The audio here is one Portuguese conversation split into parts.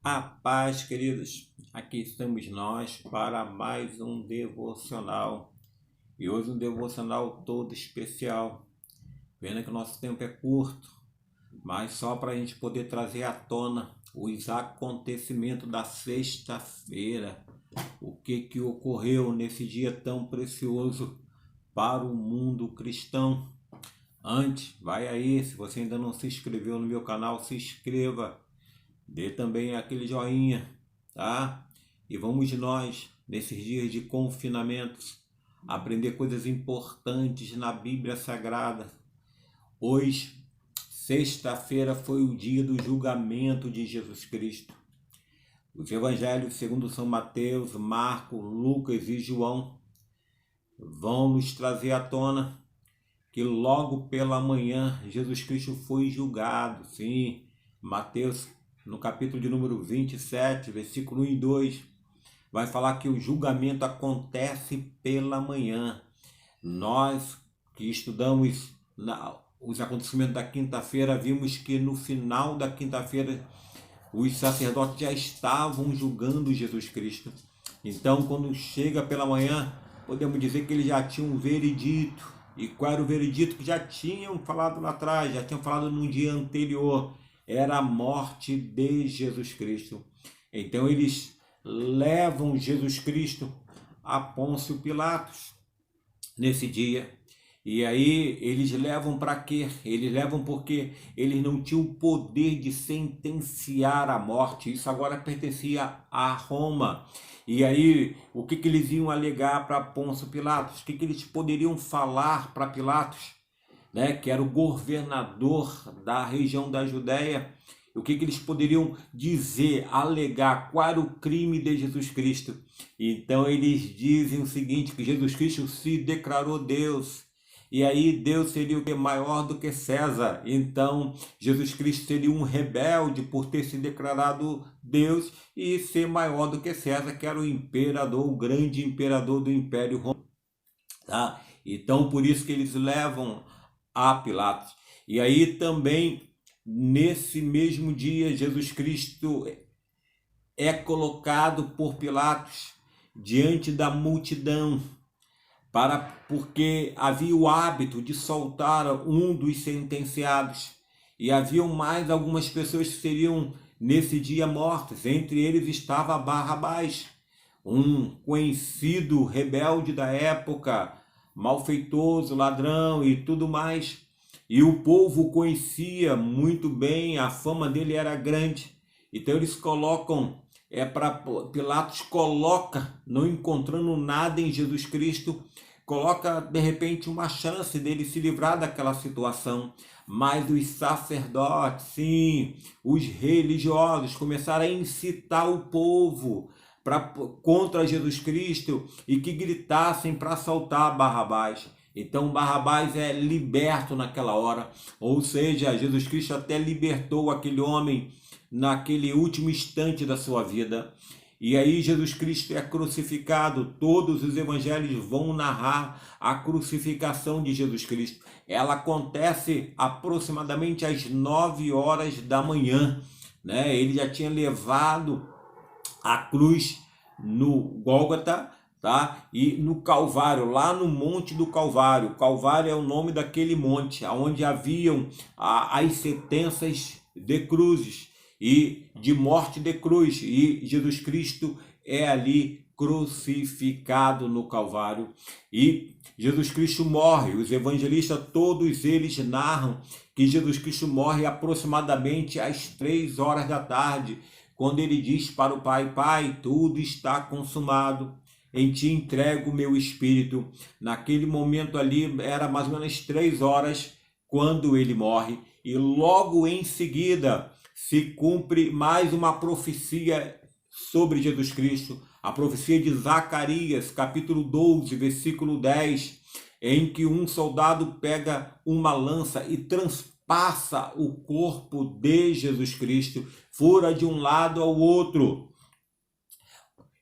A paz, queridos. Aqui estamos nós para mais um devocional. E hoje um devocional todo especial. Pena que o nosso tempo é curto, mas só para a gente poder trazer à tona os acontecimentos da sexta-feira. O que ocorreu nesse dia tão precioso para o mundo cristão. Antes, vai aí, se você ainda não se inscreveu no meu canal, se inscreva. Dê também aquele joinha, tá? E vamos nós, nesses dias de confinamento, aprender coisas importantes na Bíblia Sagrada. Hoje, sexta-feira, foi o dia do julgamento de Jesus Cristo. Os evangelhos segundo São Mateus, Marcos, Lucas e João vão nos trazer à tona que logo pela manhã Jesus Cristo foi julgado. Sim, Mateus, no capítulo de número 27, versículo 1 e 2, vai falar que o julgamento acontece pela manhã. Nós que estudamos os acontecimentos da quinta-feira, vimos que no final da quinta-feira os sacerdotes já estavam julgando Jesus Cristo. Então, quando chega pela manhã, podemos dizer que eles já tinham um veredito. E qual era o veredito que já tinham falado lá atrás, já tinham falado no dia anterior? Era a morte de Jesus Cristo. Então eles levam Jesus Cristo a Pôncio Pilatos nesse dia. E aí eles levam para quê? Eles levam porque eles não tinham o poder de sentenciar a morte. Isso agora pertencia a Roma. E aí o que eles iam alegar para Pôncio Pilatos? O que eles poderiam falar para Pilatos, né, que era o governador da região da Judéia? O que eles poderiam dizer, alegar, qual era o crime de Jesus Cristo? Então eles dizem o seguinte, que Jesus Cristo se declarou Deus. E aí Deus seria o que? Maior do que César. Então Jesus Cristo seria um rebelde por ter se declarado Deus e ser maior do que César, que era o imperador, o grande imperador do Império Romano. Tá? Então por isso que eles levam a Pilatos. E aí também, nesse mesmo dia, Jesus Cristo é colocado por Pilatos diante da multidão, porque havia o hábito de soltar um dos sentenciados. E haviam mais algumas pessoas que seriam nesse dia mortas. Entre eles estava Barrabás, um conhecido rebelde da época, malfeitoso, ladrão e tudo mais. E o povo conhecia muito bem, a fama dele era grande. Então eles colocam, Pilatos coloca, não encontrando nada em Jesus Cristo, coloca de repente uma chance dele se livrar daquela situação. Mas os sacerdotes, sim, os religiosos começaram a incitar o povo contra Jesus Cristo e que gritassem para soltar Barrabás. Então Barrabás é liberto naquela hora, ou seja, Jesus Cristo até libertou aquele homem naquele último instante da sua vida. E aí Jesus Cristo é crucificado. Todos os evangelhos vão narrar a crucificação de Jesus Cristo. Ela acontece aproximadamente às 9 horas da manhã, né? Ele já tinha levado a cruz no Gólgota, tá? E no Calvário, lá no Monte do Calvário. Calvário é o nome daquele monte, onde haviam as sentenças de cruzes e de morte de cruz. E Jesus Cristo é ali crucificado no Calvário. E Jesus Cristo morre. Os evangelistas, todos eles narram que Jesus Cristo morre aproximadamente às 3 horas da tarde, quando ele diz para o Pai: Pai, tudo está consumado, em ti entrego o meu espírito. Naquele momento ali, era mais ou menos 3 horas, quando ele morre. E logo em seguida, se cumpre mais uma profecia sobre Jesus Cristo, a profecia de Zacarias, capítulo 12, versículo 10, em que um soldado pega uma lança e transpassa o corpo de Jesus Cristo, fura de um lado ao outro.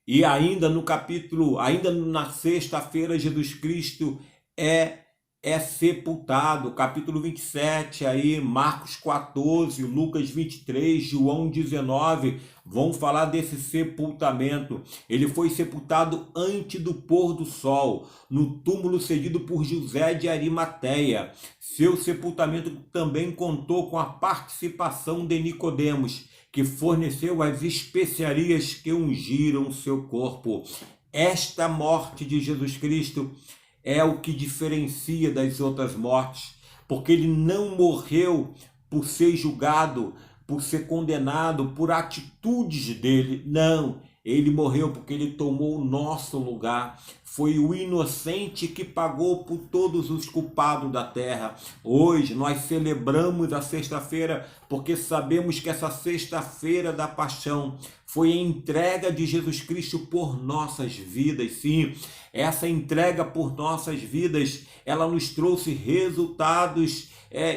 E ainda na sexta-feira, Jesus Cristo é é sepultado. Capítulo 27, aí, Marcos 14, Lucas 23, João 19, vão falar desse sepultamento. Ele foi sepultado antes do pôr do sol, no túmulo cedido por José de Arimateia. Seu sepultamento também contou com a participação de Nicodemos, que forneceu as especiarias que ungiram seu corpo. Esta morte de Jesus Cristo é o que diferencia das outras mortes, porque ele não morreu por ser julgado, por ser condenado, por atitudes dele. Não, ele morreu porque ele tomou o nosso lugar. Foi o inocente que pagou por todos os culpados da terra. Hoje nós celebramos a sexta-feira porque sabemos que essa sexta-feira da paixão foi a entrega de Jesus Cristo por nossas vidas. Sim, essa entrega por nossas vidas, ela nos trouxe resultados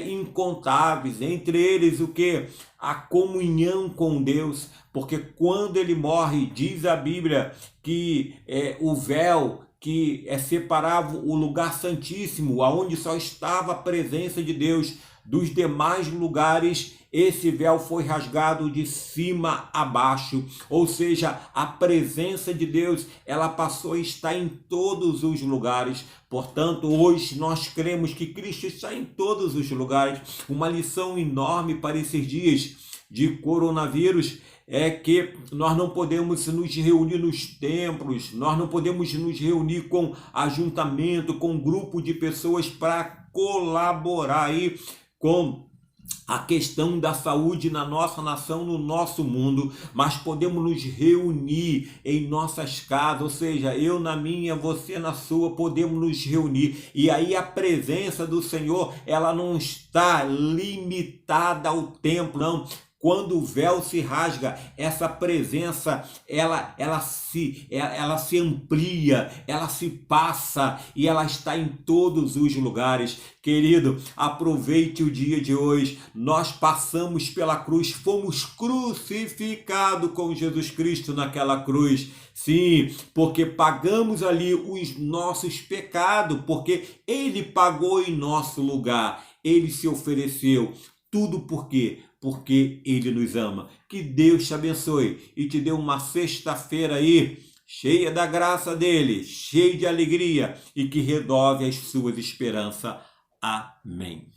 incontáveis, entre eles o que? A comunhão com Deus, porque quando ele morre, diz a Bíblia que o véu que separava o lugar santíssimo, aonde só estava a presença de Deus, dos demais lugares, esse véu foi rasgado de cima a baixo, ou seja, a presença de Deus, ela passou a estar em todos os lugares. Portanto, hoje nós cremos que Cristo está em todos os lugares. Uma lição enorme para esses dias de coronavírus é que nós não podemos nos reunir nos templos, nós não podemos nos reunir com ajuntamento, com grupo de pessoas para colaborar aí com a questão da saúde na nossa nação, no nosso mundo, mas podemos nos reunir em nossas casas, ou seja, eu na minha, você na sua, podemos nos reunir, e aí a presença do Senhor, ela não está limitada ao templo, não. Quando o véu se rasga, essa presença, ela se amplia, ela se passa e ela está em todos os lugares. Querido, aproveite o dia de hoje. Nós passamos pela cruz, fomos crucificados com Jesus Cristo naquela cruz. Sim, porque pagamos ali os nossos pecados, porque Ele pagou em nosso lugar. Ele se ofereceu. Tudo por quê? Porque Ele nos ama. Que Deus te abençoe e te dê uma sexta-feira aí cheia da graça dele, cheia de alegria e que renove as suas esperanças. Amém.